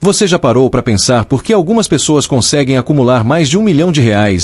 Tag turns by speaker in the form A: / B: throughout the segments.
A: Você já parou para pensar por que algumas pessoas conseguem acumular mais de R$1 milhão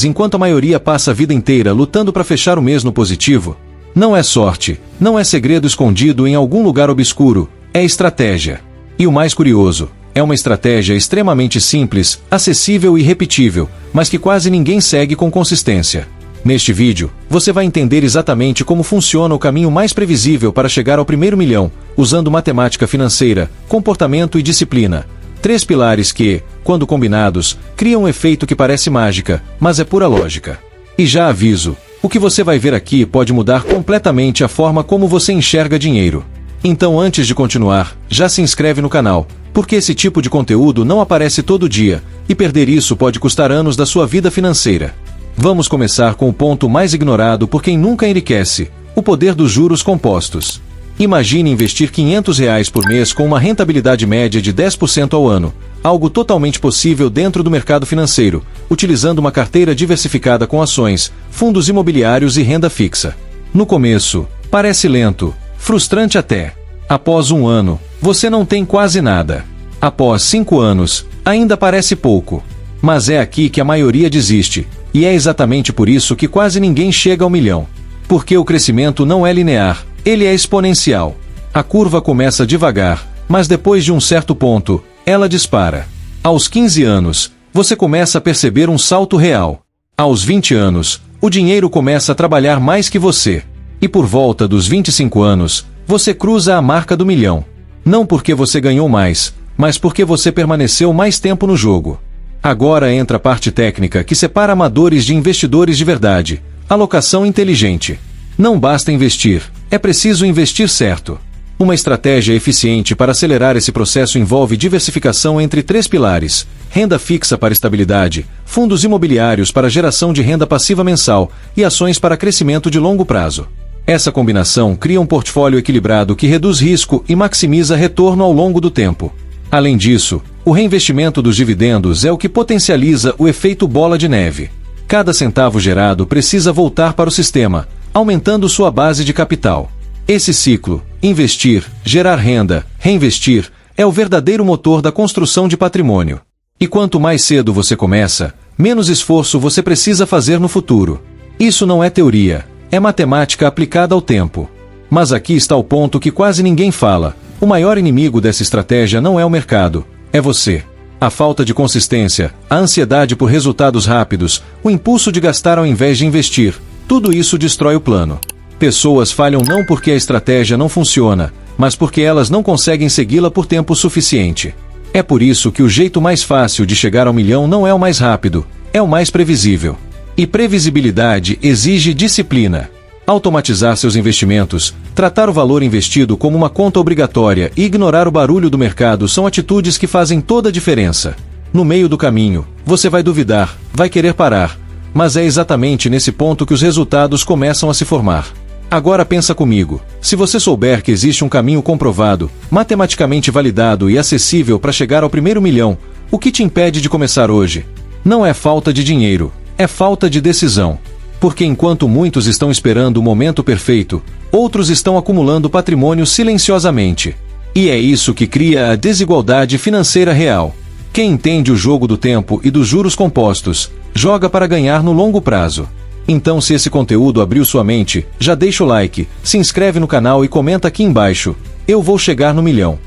A: enquanto a maioria passa a vida inteira lutando para fechar o mês no positivo? Não é sorte, não é segredo escondido em algum lugar obscuro, é estratégia. E o mais curioso, é uma estratégia extremamente simples, acessível e repetível, mas que quase ninguém segue com consistência. Neste vídeo, você vai entender exatamente como funciona o caminho mais previsível para chegar ao primeiro milhão, usando matemática financeira, comportamento e disciplina. 3 pilares que, quando combinados, criam um efeito que parece mágica, mas é pura lógica. E já aviso, o que você vai ver aqui pode mudar completamente a forma como você enxerga dinheiro. Então, antes de continuar, já se inscreve no canal, porque esse tipo de conteúdo não aparece todo dia, e perder isso pode custar anos da sua vida financeira. Vamos começar com o ponto mais ignorado por quem nunca enriquece: o poder dos juros compostos. Imagine investir R$500 por mês com uma rentabilidade média de 10% ao ano, algo totalmente possível dentro do mercado financeiro, utilizando uma carteira diversificada com ações, fundos imobiliários e renda fixa. No começo, parece lento, frustrante até. Após 1 ano, você não tem quase nada. Após 5 anos, ainda parece pouco. Mas é aqui que a maioria desiste, e é exatamente por isso que quase ninguém chega ao milhão. Porque o crescimento não é linear, ele é exponencial. A curva começa devagar, mas depois de um certo ponto, ela dispara. Aos 15 anos, você começa a perceber um salto real. Aos 20 anos, o dinheiro começa a trabalhar mais que você. E por volta dos 25 anos, você cruza a marca do milhão. Não porque você ganhou mais, mas porque você permaneceu mais tempo no jogo. Agora entra a parte técnica que separa amadores de investidores de verdade: alocação inteligente. Não basta investir, é preciso investir certo. Uma estratégia eficiente para acelerar esse processo envolve diversificação entre 3 pilares: renda fixa para estabilidade, fundos imobiliários para geração de renda passiva mensal e ações para crescimento de longo prazo. Essa combinação cria um portfólio equilibrado que reduz risco e maximiza retorno ao longo do tempo. Além disso, o reinvestimento dos dividendos é o que potencializa o efeito bola de neve. Cada centavo gerado precisa voltar para o sistema, aumentando sua base de capital. Esse ciclo, investir, gerar renda, reinvestir, é o verdadeiro motor da construção de patrimônio. E quanto mais cedo você começa, menos esforço você precisa fazer no futuro. Isso não é teoria, é matemática aplicada ao tempo. Mas aqui está o ponto que quase ninguém fala: o maior inimigo dessa estratégia não é o mercado, é você. A falta de consistência, a ansiedade por resultados rápidos, o impulso de gastar ao invés de investir, tudo isso destrói o plano. Pessoas falham não porque a estratégia não funciona, mas porque elas não conseguem segui-la por tempo suficiente. É por isso que o jeito mais fácil de chegar ao milhão não é o mais rápido, é o mais previsível. E previsibilidade exige disciplina. Automatizar seus investimentos, tratar o valor investido como uma conta obrigatória e ignorar o barulho do mercado são atitudes que fazem toda a diferença. No meio do caminho, você vai duvidar, vai querer parar, mas é exatamente nesse ponto que os resultados começam a se formar. Agora pensa comigo: se você souber que existe um caminho comprovado, matematicamente validado e acessível para chegar ao primeiro milhão, o que te impede de começar hoje? Não é falta de dinheiro, é falta de decisão. Porque enquanto muitos estão esperando o momento perfeito, outros estão acumulando patrimônio silenciosamente. E é isso que cria a desigualdade financeira real. Quem entende o jogo do tempo e dos juros compostos, joga para ganhar no longo prazo. Então, se esse conteúdo abriu sua mente, já deixa o like, se inscreve no canal e comenta aqui embaixo: eu vou chegar no milhão.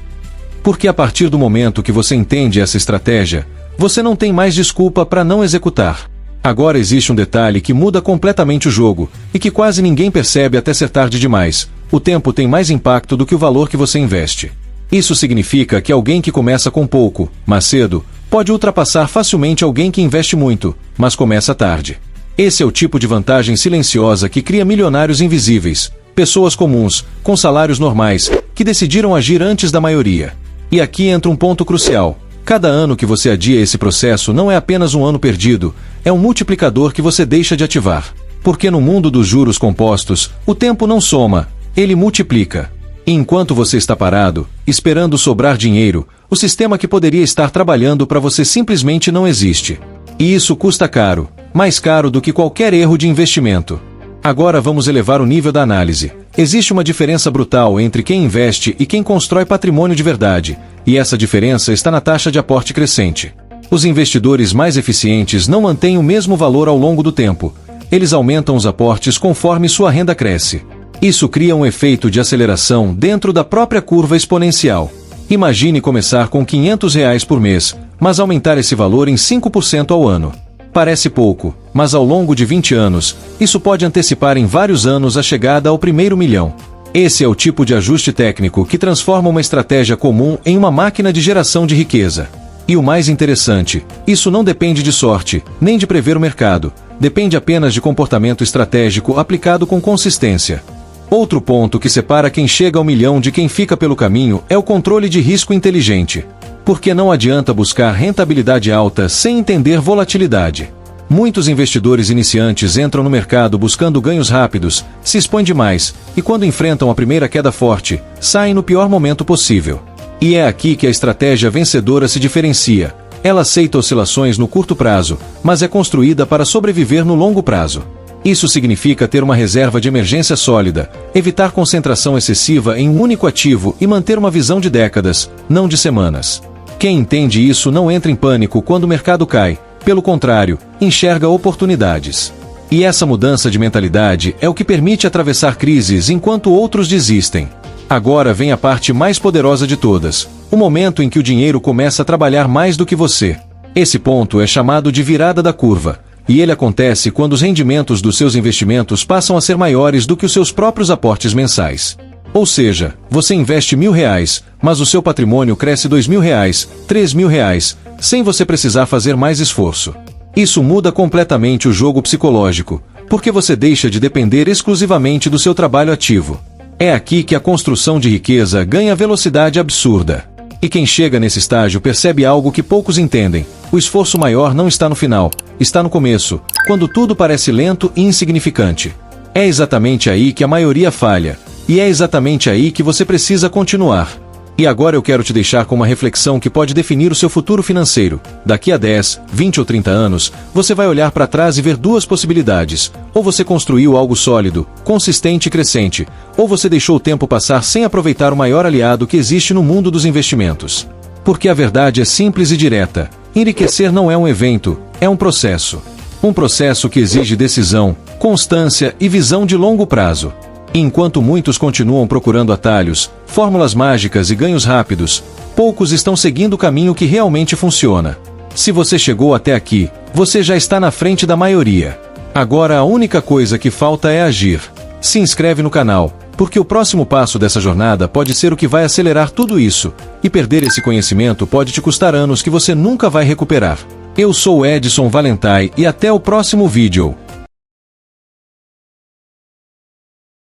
A: Porque a partir do momento que você entende essa estratégia, você não tem mais desculpa para não executar. Agora existe um detalhe que muda completamente o jogo, e que quase ninguém percebe até ser tarde demais: o tempo tem mais impacto do que o valor que você investe. Isso significa que alguém que começa com pouco, mas cedo, pode ultrapassar facilmente alguém que investe muito, mas começa tarde. Esse é o tipo de vantagem silenciosa que cria milionários invisíveis, pessoas comuns, com salários normais, que decidiram agir antes da maioria. E aqui entra um ponto crucial: cada ano que você adia esse processo não é apenas um ano perdido, é um multiplicador que você deixa de ativar. Porque no mundo dos juros compostos, o tempo não soma, ele multiplica. E enquanto você está parado, esperando sobrar dinheiro, o sistema que poderia estar trabalhando para você simplesmente não existe. E isso custa caro, mais caro do que qualquer erro de investimento. Agora vamos elevar o nível da análise. Existe uma diferença brutal entre quem investe e quem constrói patrimônio de verdade, e essa diferença está na taxa de aporte crescente. Os investidores mais eficientes não mantêm o mesmo valor ao longo do tempo. Eles aumentam os aportes conforme sua renda cresce. Isso cria um efeito de aceleração dentro da própria curva exponencial. Imagine começar com R$ 500 por mês, mas aumentar esse valor em 5% ao ano. Parece pouco, mas ao longo de 20 anos, isso pode antecipar em vários anos a chegada ao primeiro milhão. Esse é o tipo de ajuste técnico que transforma uma estratégia comum em uma máquina de geração de riqueza. E o mais interessante, isso não depende de sorte, nem de prever o mercado, depende apenas de comportamento estratégico aplicado com consistência. Outro ponto que separa quem chega ao milhão de quem fica pelo caminho é o controle de risco inteligente. Porque não adianta buscar rentabilidade alta sem entender volatilidade. Muitos investidores iniciantes entram no mercado buscando ganhos rápidos, se expõem demais, e quando enfrentam a primeira queda forte, saem no pior momento possível. E é aqui que a estratégia vencedora se diferencia. Ela aceita oscilações no curto prazo, mas é construída para sobreviver no longo prazo. Isso significa ter uma reserva de emergência sólida, evitar concentração excessiva em um único ativo e manter uma visão de décadas, não de semanas. Quem entende isso não entra em pânico quando o mercado cai, pelo contrário, enxerga oportunidades. E essa mudança de mentalidade é o que permite atravessar crises enquanto outros desistem. Agora vem a parte mais poderosa de todas, o momento em que o dinheiro começa a trabalhar mais do que você. Esse ponto é chamado de virada da curva, e ele acontece quando os rendimentos dos seus investimentos passam a ser maiores do que os seus próprios aportes mensais. Ou seja, você investe R$ 1.000, mas o seu patrimônio cresce R$ 2.000, R$ 3.000, sem você precisar fazer mais esforço. Isso muda completamente o jogo psicológico, porque você deixa de depender exclusivamente do seu trabalho ativo. É aqui que a construção de riqueza ganha velocidade absurda. E quem chega nesse estágio percebe algo que poucos entendem. O esforço maior não está no final, está no começo, quando tudo parece lento e insignificante. É exatamente aí que a maioria falha. E é exatamente aí que você precisa continuar. E agora eu quero te deixar com uma reflexão que pode definir o seu futuro financeiro. Daqui a 10, 20 ou 30 anos, você vai olhar para trás e ver duas possibilidades. Ou você construiu algo sólido, consistente e crescente, ou você deixou o tempo passar sem aproveitar o maior aliado que existe no mundo dos investimentos. Porque a verdade é simples e direta. Enriquecer não é um evento, é um processo. Um processo que exige decisão, constância e visão de longo prazo. E enquanto muitos continuam procurando atalhos, fórmulas mágicas e ganhos rápidos, poucos estão seguindo o caminho que realmente funciona. Se você chegou até aqui, você já está na frente da maioria. Agora a única coisa que falta é agir. Se inscreve no canal, porque o próximo passo dessa jornada pode ser o que vai acelerar tudo isso, e perder esse conhecimento pode te custar anos que você nunca vai recuperar. Eu sou Edson Valentine e até o próximo vídeo.